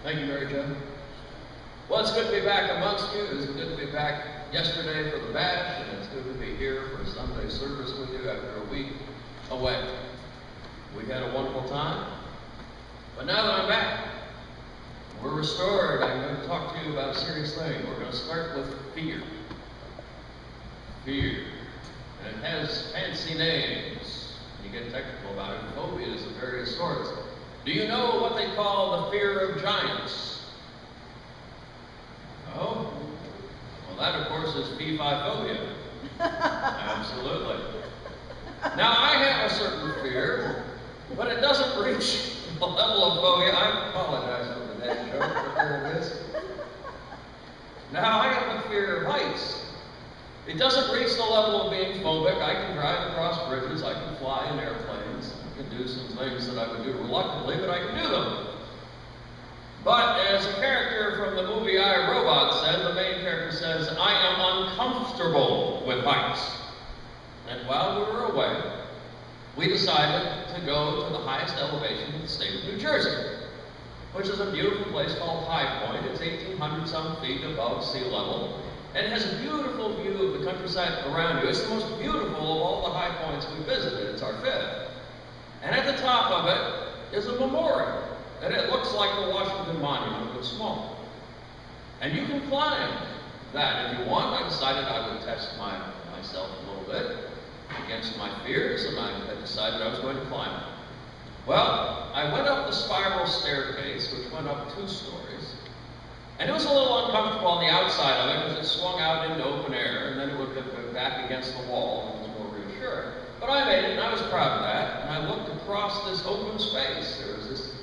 Thank you, Mary Jo. Well, it's good to be back amongst you. It was good to be back yesterday for the bash, and it's good to be here for Sunday service with you after a week away. We had a wonderful time, but now that I'm back, we're restored. I'm going to talk to you about a serious thing. We're going to start with fear. Fear. And it has fancy names. You get technical about it. Phobias of various sorts. Do you know what they call the fear of giants? No? Well, that, of course, is P5 Absolutely. Now, I have a certain fear, but it doesn't reach the level of phobia. I apologize for the dad joke, but there it is. Now, I have a fear of heights. It doesn't reach the level of being phobic. I can drive across bridges. I can fly in airplanes. I can do some things that I would do reluctantly, but I can do them. But as a character from the movie I, Robot said, the main character says, I am uncomfortable with heights. And while we were away, we decided to go to the highest elevation in the state of New Jersey, which is a beautiful place called High Point. It's 1,800-some feet above sea level, and it has a beautiful view of the countryside around you. It's the most beautiful of all the high points we visited. It's our fifth. And at the top of it is a memorial, and it looks like the Washington Monument, but small. And you can climb that if you want. I decided I would test myself a little bit against my fears, and I decided I was going to climb it. Well, I went up the spiral staircase, which went up 2 stories, and it was a little uncomfortable on the outside of it because it swung out into open air, and then it would go back against the wall, and it was more reassuring. But I made it, and I was proud of that, and I looked across this open space. There was this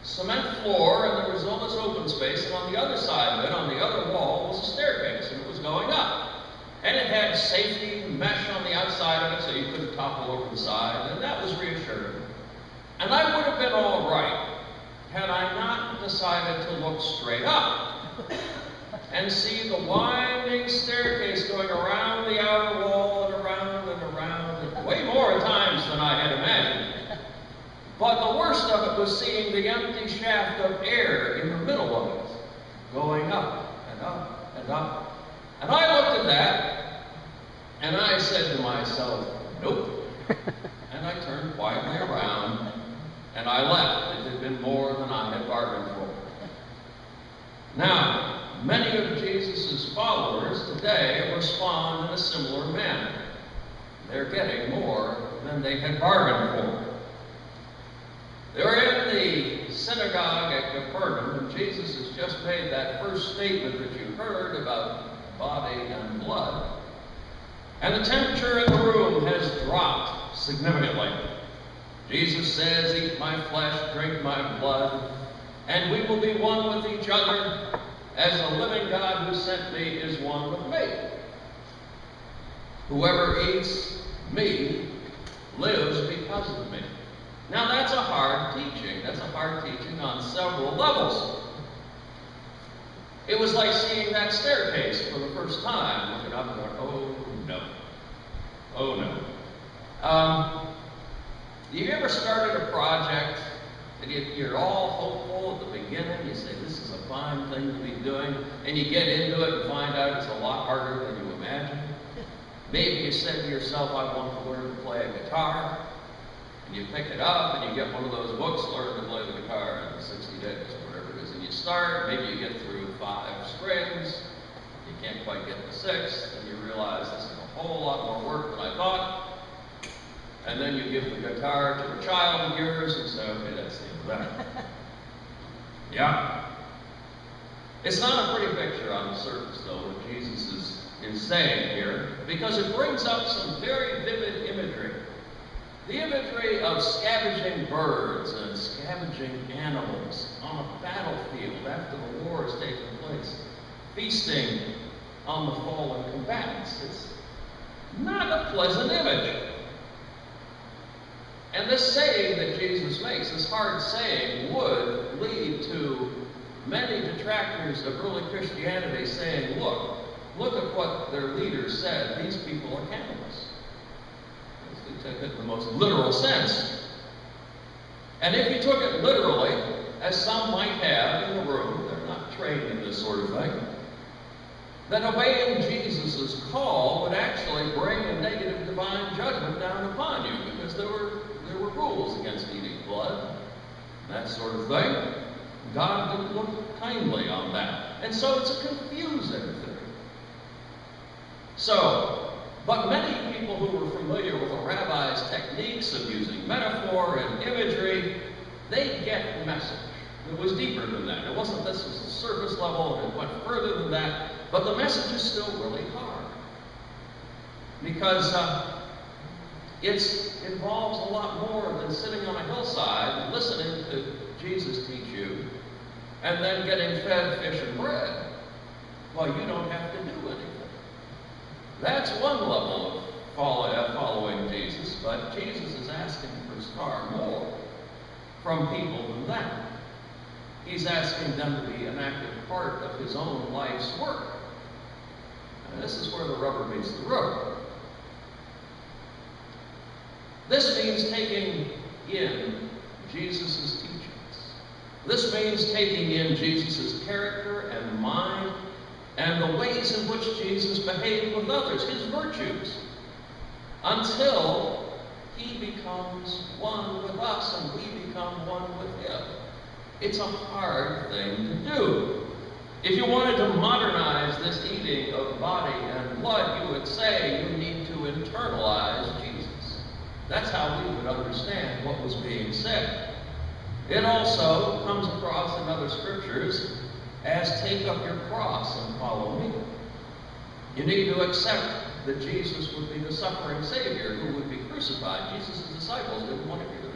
cement floor, and there was all this open space, and on the other side of it, on the other wall, was a staircase, and it was going up. And it had safety mesh on the outside of it, so you couldn't topple over the side, and that was reassuring. And I would have been all right had I not decided to look straight up and see the winding staircase going around the outer wall and around and around, and way more times than I had imagined. But the worst of it was seeing the empty shaft of air in the middle of it, going up and up and up. And I looked at that, and I said to myself, nope. And I turned quietly around, and I left. It had been more than I had bargained for. Now, many of Jesus' followers today respond in a similar manner. They're getting more than they had bargained for. They were in the synagogue at Capernaum, and Jesus has just made that first statement that you heard about body and blood. And the temperature in the room has dropped significantly. Jesus says, eat my flesh, drink my blood, and we will be one with each other as the living God who sent me is one with me. Whoever eats me lives because of me. Now that's a hard teaching. That's a hard teaching on several levels. It was like seeing that staircase for the first time, looking up and going, oh no, oh no. Have you ever started a project and you're all hopeful at the beginning? You say, this is a fine thing to be doing, and you get into it and find out it's a lot harder than you imagined. Maybe you said to yourself, I want to learn to play a guitar, and you pick it up and you get one of those books, Learn to Play the Guitar in 60 days, or whatever it is, and you start, maybe you get through 5 strings, you can't quite get the 6th, and you realize this is a whole lot more work than I thought. And then you give the guitar to a child of yours and say, okay, that's the end of that. Yeah. It's not a pretty picture on the surface, though, what Jesus is saying here, because it brings up some very vivid imagery. The imagery of scavenging birds and scavenging animals on a battlefield after the war has taken place, feasting on the fallen combatants. It's not a pleasant image. And this saying that Jesus makes, this hard saying, would lead to many detractors of early Christianity saying, look at what their leader said. These people are cannibals. If you took it in the most literal sense. And if you took it literally, as some might have in the room, they're not trained in this sort of thing, that obeying Jesus' call would actually bring a negative divine judgment down upon you, because there were rules against eating blood, that sort of thing. God didn't look kindly on that. And so it's a confusing thing. But many people who were familiar with a rabbi's techniques of using metaphor and imagery, they get the message. It was deeper than that. It wasn't this was the surface level, and it went further than that. But the message is still really hard. Because it involves a lot more than sitting on a hillside and listening to Jesus teach you, and then getting fed fish and bread while you don't have to do anything. That's one level of following Jesus, but Jesus is asking for far more from people than that. He's asking them to be an active part of his own life's work. And this is where the rubber meets the road. This means taking in Jesus' teachings. This means taking in Jesus' character and mind and the ways in which Jesus behaved with others, his virtues, until he becomes one with us and we become one with him. It's a hard thing to do. If you wanted to modernize this eating of body and blood, you would say you need to internalize Jesus. That's how we would understand what was being said. It also comes across in other scriptures as take up your cross and follow me. You need to accept that Jesus would be the suffering Savior who would be crucified. Jesus' disciples didn't want to hear that.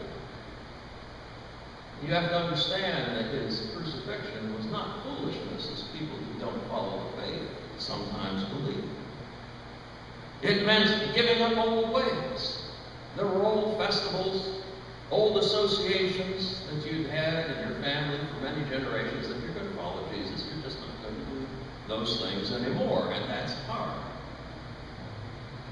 You have to understand that his crucifixion was not foolishness, as people who don't follow the faith sometimes believe. It meant giving up old ways. There were old festivals, old associations that you'd had in your family for many generations. If you're going to follow Jesus, you're just not going to do those things anymore, and that's hard.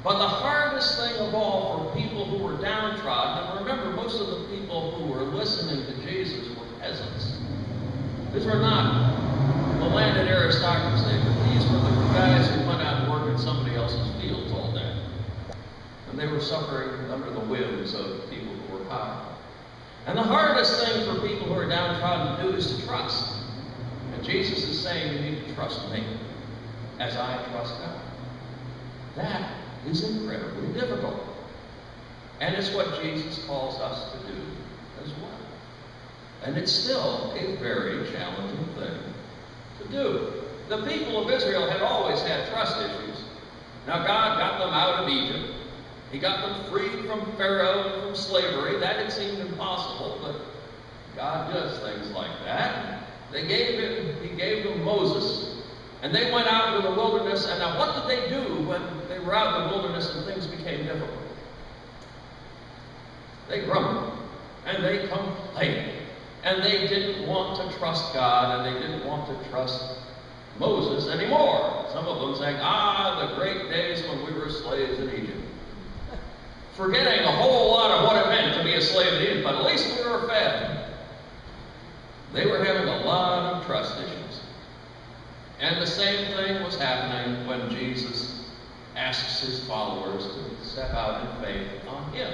But the hardest thing of all for people who were downtrodden, and remember, most of the people who were listening to Jesus were peasants. These were not the landed aristocracy, but these were the guys who went out and worked in somebody else's fields all day. And they were suffering under the whims of people who were powerful. And the hardest thing for people who are downtrodden to do is to trust. And Jesus is saying you need to trust me as I trust God. That is incredibly difficult. And it's what Jesus calls us to do as well. And it's still a very challenging thing to do. The people of Israel had always had trust issues. Now God got them out of Egypt. He got them freed from Pharaoh and from slavery. That had seemed impossible, but God does things like that. He gave them Moses. And they went out into the wilderness, and now what did they do when they were out in the wilderness and things became difficult? They grumbled, and they complained, and they didn't want to trust God, and they didn't want to trust Moses anymore. Some of them saying, the great days when we were slaves in Egypt. Forgetting a whole lot of what it meant to be a slave in Egypt, but at least we were fed. They were having a lot of trust issues. And the same thing was happening when Jesus asks his followers to step out in faith on him.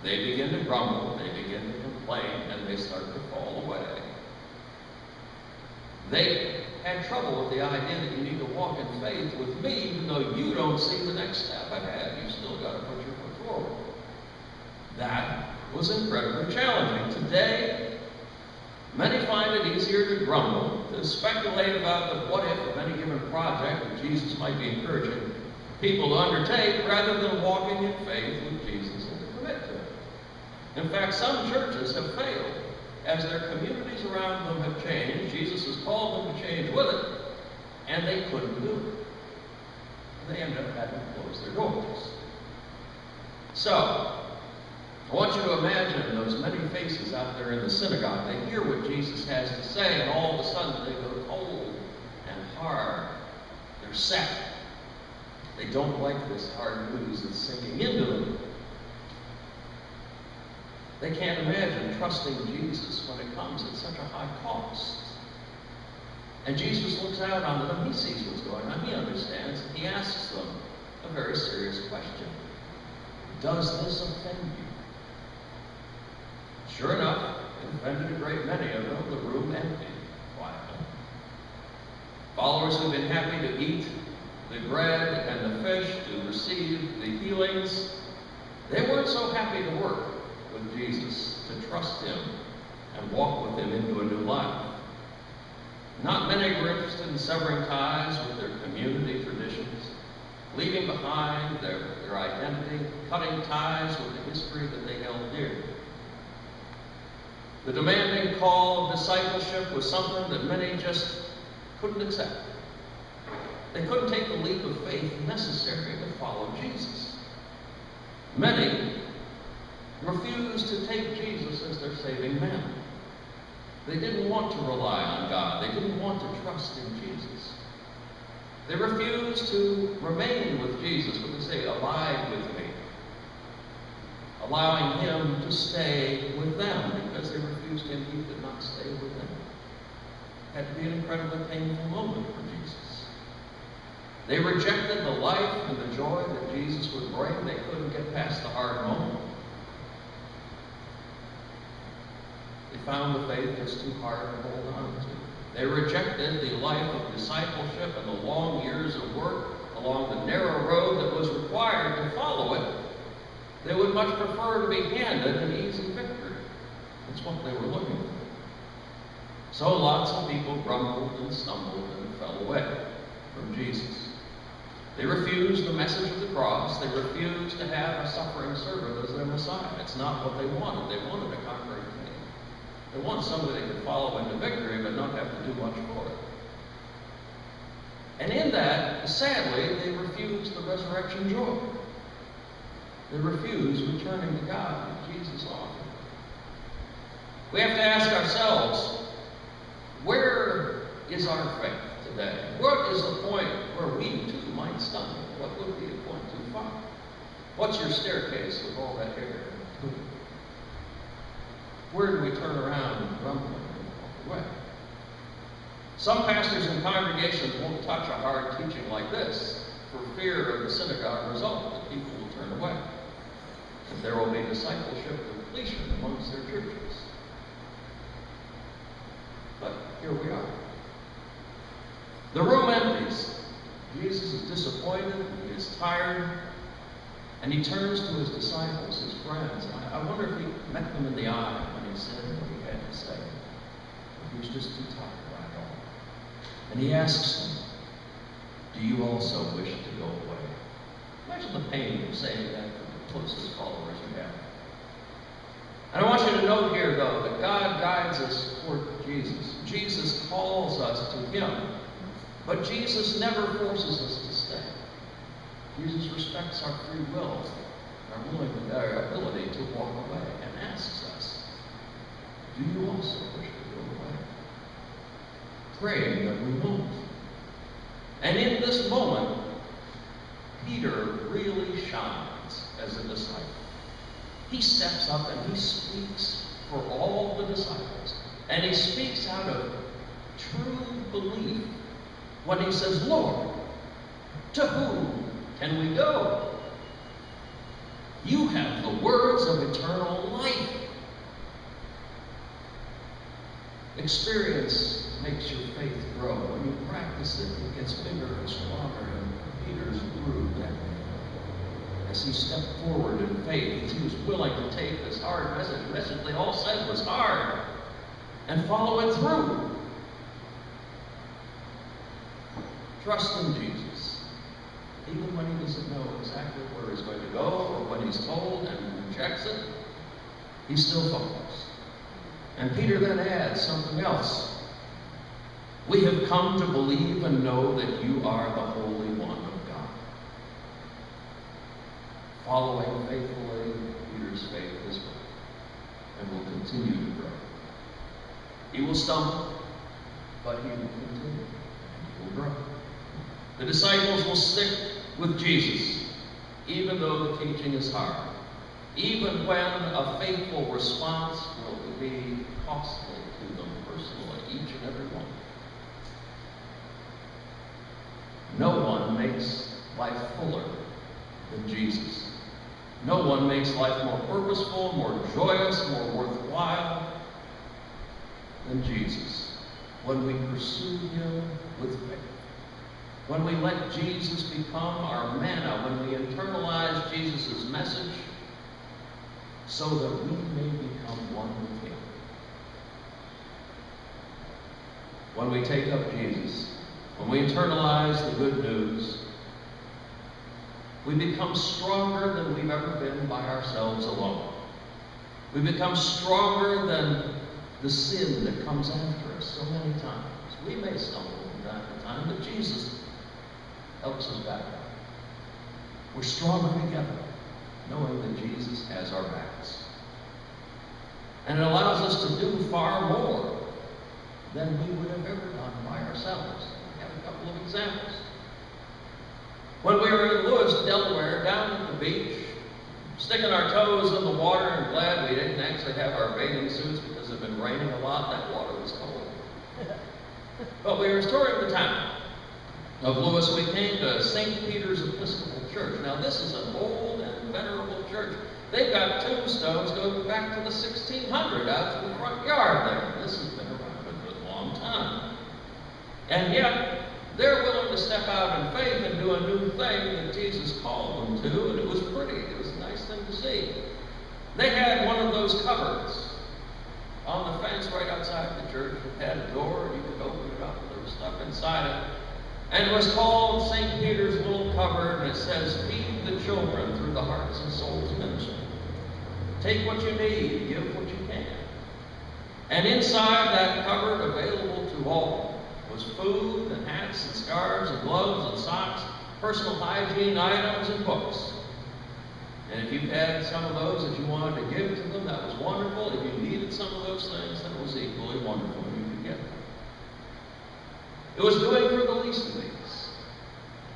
They begin to grumble, they begin to complain, and they start to fall away. They had trouble with the idea that you need to walk in faith with me, even though you don't see the next step ahead. You've still got to put your foot forward. That was incredibly challenging. Today, many find it easier to grumble, to speculate about the what if of any given project that Jesus might be encouraging people to undertake, rather than walking in faith with Jesus and to commit to it. In fact, some churches have failed as their communities around them have changed. Jesus has called them to change with it, and they couldn't do it. And they ended up having to close their doors. So, I want you to imagine those many faces out there in the synagogue. They hear what Jesus has to say, and all of a sudden they go cold and hard. They're set. They don't like this hard news that's sinking into them. They can't imagine trusting Jesus when it comes at such a high cost. And Jesus looks out on them. He sees what's going on. He understands. He asks them a very serious question. Does this offend you? Sure enough, it offended a great many of them. The room emptied quietly. Followers who've been happy to eat the bread and the fish, to receive the healings, they weren't so happy to work with Jesus, to trust him and walk with him into a new life. Not many were interested in severing ties with their community traditions, leaving behind their identity, cutting ties with the history that they held dear. The demanding call of discipleship was something that many just couldn't accept. They couldn't take the leap of faith necessary to follow Jesus. Many refused to take Jesus as their saving man. They didn't want to rely on God. They didn't want to trust in Jesus. They refused to remain with Jesus, but they say, abide with me, allowing him to stay with them, because they refused him, he could not stay with them. It had to be an incredibly painful moment for Jesus. They rejected the life and the joy that Jesus would bring. They couldn't get past the hard moment. They found the faith just too hard to hold on to. They rejected the life of discipleship and the long years of work along the narrow road that was required to follow it. They would much prefer to be handed an easy victory. That's what they were looking for. So lots of people grumbled and stumbled and fell away from Jesus. They refused the message of the cross. They refused to have a suffering servant as their Messiah. It's not what they wanted. They wanted a conquering king. They wanted somebody they could follow into victory but not have to do much for it. And in that, sadly, they refused the resurrection joy. They refused returning to God that Jesus offered. We have to ask ourselves, where is our faith today? What is the point where we too might stumble? What would be a point too far? What's your staircase with all that hair? Where do we turn around and grumble and walk away? Some pastors and congregations won't touch a hard teaching like this for fear of the synagogue result, that people will turn away. That there will be discipleship completion amongst their churches. But here we are. The room empties. Jesus is disappointed, he is tired, and he turns to his disciples, his friends. I wonder if he met them in the eye when he said what he had to say. He was just too tired right on. And he asks them, do you also wish to go away? Imagine the pain of saying that to the closest followers you have. And I want you to note here, though, that God guides us toward Jesus. Jesus calls us to him. But Jesus never forces us to stay. Jesus respects our free will, our ability to walk away, and asks us, do you also wish to go away? Praying that we won't. And in this moment, Peter really shines as a disciple. He steps up and he speaks for all the disciples. And he speaks out of true belief when he says, Lord, to whom can we go? You have the words of eternal life. Experience makes your faith grow. When you practice it, it gets bigger and stronger. And Peter's grew that way. As he stepped forward in faith, as he was willing to take this hard message they all said was hard, and follow it through. Trust in Jesus. Even when he doesn't know exactly where he's going to go, or when he's told and rejects it, he's still focused. And Peter then adds something else. We have come to believe and know that you are the Holy One of God. Following faithfully Peter's faith is well, and will continue to grow. He will stumble, but he will continue, and he will grow. The disciples will stick with Jesus, even though the teaching is hard, even when a faithful response will be costly to them personally, each and every one. No one makes life fuller than Jesus. No one makes life more purposeful, more joyous, more worthwhile than Jesus. When we pursue him with faith, when we let Jesus become our manna, when we internalize Jesus' message so that we may become one with him. When we take up Jesus, when we internalize the good news, we become stronger than we've ever been by ourselves alone. We become stronger than the sin that comes after us so many times. We may stumble from time to time, but Jesus helps us back up. We're stronger together, knowing that Jesus has our backs. And it allows us to do far more than we would have ever done by ourselves. I have a couple of examples. When we were in Lewis, Delaware, down at the beach, sticking our toes in the water, and glad we didn't actually have our bathing suits because it had been raining a lot. That water was cold. But we were touring the town of Lewis. We came to St. Peter's Episcopal Church. Now, this is an old and venerable church. They've got tombstones going back to the 1600 out to the front yard there. This has been around for a long time. And yet, they're willing to step out in faith and do a new thing that Jesus called them to, and it was pretty. It was a nice thing to see. They had one of those cupboards on the fence right outside the church. It had a door, and you could open it up, and there was stuff inside it. And it was called St. Peter's Little Cupboard, and it says, "Feed the children through the Hearts and Souls Ministry. Take what you need, give what you can." And inside that cupboard, available to all, was food and hats and scarves and gloves and socks, personal hygiene items and books. And if you had some of those that you wanted to give to them, that was wonderful. If you needed some of those things, then it was equally wonderful and you could get them. It was doing for the least of these.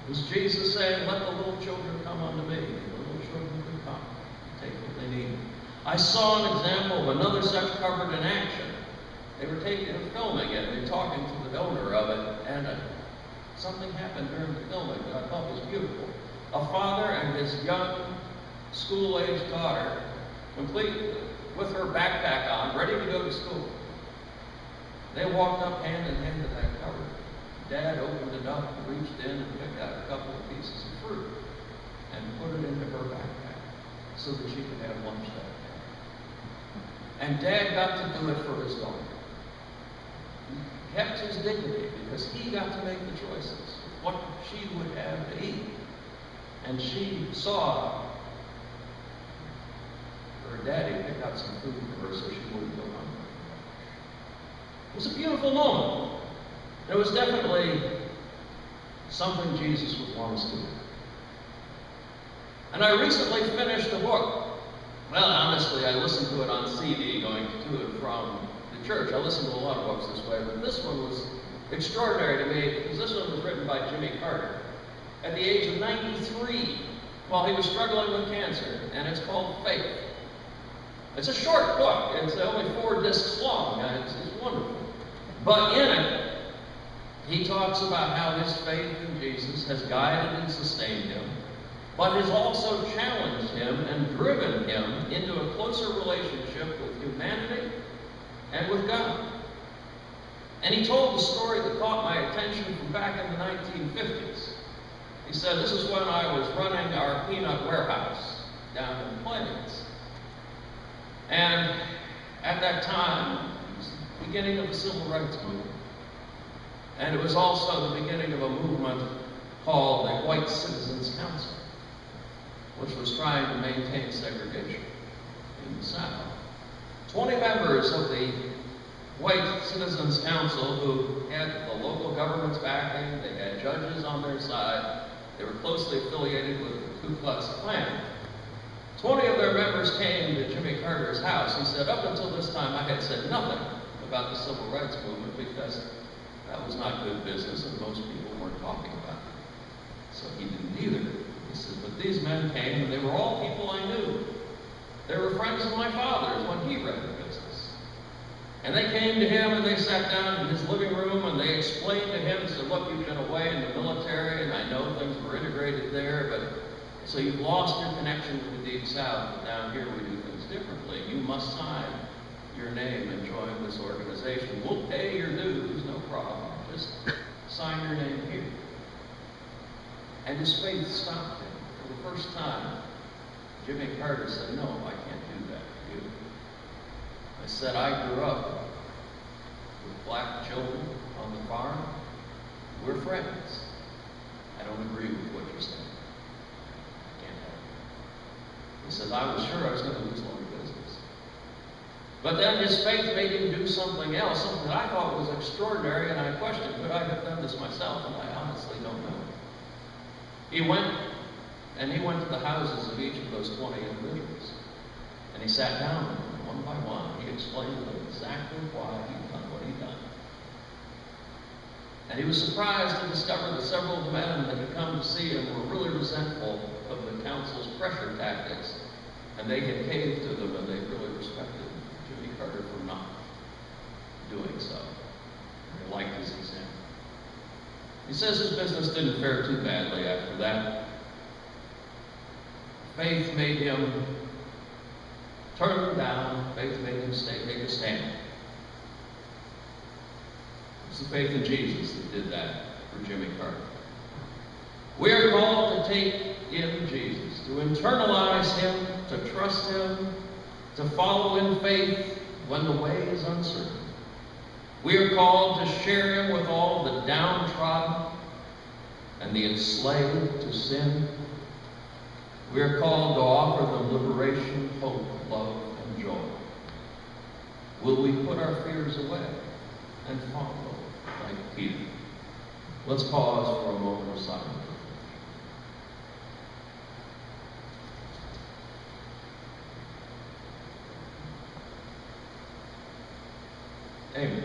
It was Jesus saying, "Let the little children come unto me." And the little children could come and take what they needed. I saw an example of another such cupboard in action. They were filming it and talking to the owner of it, and something happened during the filming that I thought was beautiful. A father and his young school-aged daughter, complete with her backpack on, ready to go to school. They walked up hand in hand to that cupboard. Dad opened it up, reached in, and picked out a couple of pieces of fruit and put it into her backpack so that she could have lunch that day. And Dad got to do it for his daughter. He kept his dignity because he got to make the choices of what she would have to eat. And she saw her daddy pick out some food for her so she wouldn't go hungry. It was a beautiful moment. It was definitely something Jesus would want us to do. And I recently finished a book. Well, honestly, I listened to it on CD going to and from the church. I listened to a lot of books this way, but this one was extraordinary to me because this one was written by Jimmy Carter at the age of 93 while he was struggling with cancer, and it's called Faith. It's a short book. It's only 4 discs long. It's wonderful. But in it, he talks about how his faith in Jesus has guided and sustained him, but has also challenged him and driven him into a closer relationship with humanity and with God. And he told the story that caught my attention from back in the 1950s. He said, "This is when I was running our peanut warehouse down in Plains. And at that time, it was the beginning of the Civil Rights Movement. And it was also the beginning of a movement called the White Citizens Council, which was trying to maintain segregation in the South. 20 members of the White Citizens Council who had the local government's backing, they had judges on their side, they were closely affiliated with the Ku Klux Klan. 20 of their members came to Jimmy Carter's house. He said, "Up until this time, I had said nothing about the Civil Rights Movement because that was not good business and most people weren't talking about it." So he didn't either. He said, "But these men came and they were all people I knew. They were friends of my father's when he ran the business. And they came to him and they sat down in his living room and they explained to him and said, look, you've been away in the military and I know things were integrated there, but so you've lost your connection with the Deep South, but down here we do things differently. You must sign your name and join this organization. We'll pay your dues, no problem. Just sign your name here. And his faith stopped him. For the first time, Jimmy Carter said, no, I can't do that for you. I said, I grew up with black children on the farm. We're friends. I don't agree with what you're saying. I can't help it. He says, I was sure I was going to lose all the business. But then his faith made him do something else, something that I thought was extraordinary, and I questioned, could I have done this myself? And I honestly don't know. He went to the houses of each of those 20 individuals. And he sat down with them one by one. He explained to them exactly why he'd done what he'd done. And he was surprised to discover that several of the men that had come to see him were really resentful of the council's pressure tactics. And they had caved to them, and they really respected Jimmy Carter for not doing so. And they liked his example. He says his business didn't fare too badly after that. Faith made him turn them down. Faith made him take a stand. It's the faith in Jesus that did that for Jimmy Carter. We are called to take in Jesus, to internalize him, to trust him, to follow in faith when the way is uncertain. We are called to share him with all the downtrodden and the enslaved to sin. We are called to offer them liberation, hope, love, and joy. Will we put our fears away and follow like Peter? Let's pause for a moment of silence. Amen.